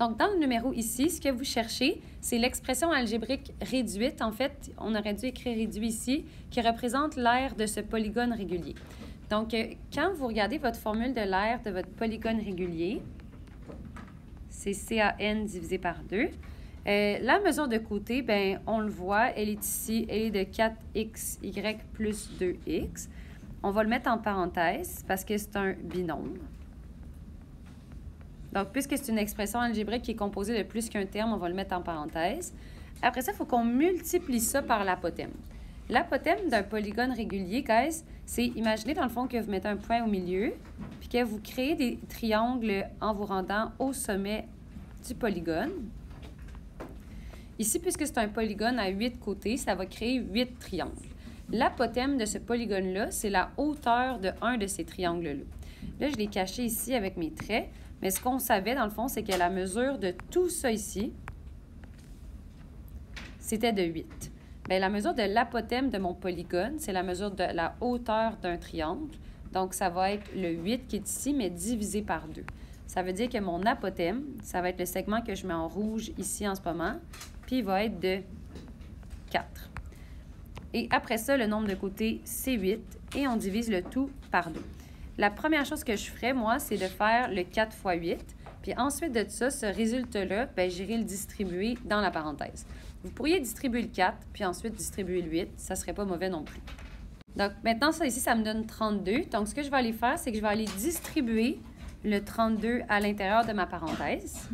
Donc, dans le numéro ici, ce que vous cherchez, c'est l'expression algébrique réduite. En fait, on aurait dû écrire réduit ici, qui représente l'aire de ce polygone régulier. Donc, quand vous regardez votre formule de l'aire de votre polygone régulier, c'est CAN divisé par 2. La mesure de côté, bien, on le voit, elle est ici, elle est de 4xy plus 2x. On va le mettre en parenthèse parce que c'est un binôme. Donc, puisque c'est une expression algébrique qui est composée de plus qu'un terme, on va le mettre en parenthèse. Après ça, il faut qu'on multiplie ça par l'apothème. L'apothème d'un polygone régulier, guys, c'est, imaginez dans le fond que vous mettez un point au milieu, puis que vous créez des triangles en vous rendant au sommet du polygone. Ici, puisque c'est un polygone à 8 côtés, ça va créer 8 triangles. L'apothème de ce polygone-là, c'est la hauteur de un de ces triangles-là. Là, je l'ai caché ici avec mes traits, mais ce qu'on savait, dans le fond, c'est que la mesure de tout ça ici, c'était de 8. Bien, la mesure de l'apothème de mon polygone, c'est la mesure de la hauteur d'un triangle. Donc, ça va être le 8 qui est ici, mais divisé par 2. Ça veut dire que mon apothème, ça va être le segment que je mets en rouge ici en ce moment, puis il va être de 4. Et après ça, le nombre de côtés, c'est 8, et on divise le tout par 2. La première chose que je ferais, moi, c'est de faire le 4 fois 8. Puis ensuite de ça, ce résultat-là, bien, j'irai le distribuer dans la parenthèse. Vous pourriez distribuer le 4, puis ensuite distribuer le 8. Ça ne serait pas mauvais non plus. Donc maintenant, ça ici, ça me donne 32. Donc ce que je vais aller faire, c'est que je vais aller distribuer le 32 à l'intérieur de ma parenthèse.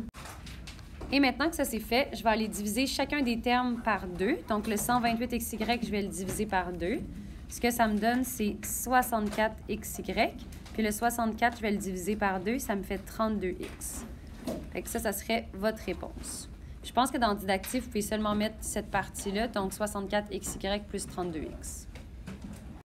Et maintenant que ça c'est fait, je vais aller diviser chacun des termes par 2. Donc le 128xy, je vais le diviser par 2. Ce que ça me donne, c'est 64xy. Puis le 64, je vais le diviser par 2, ça me fait 32x. Fait que ça serait votre réponse. Je pense que dans le didactique, vous pouvez seulement mettre cette partie-là, donc 64xy plus 32x.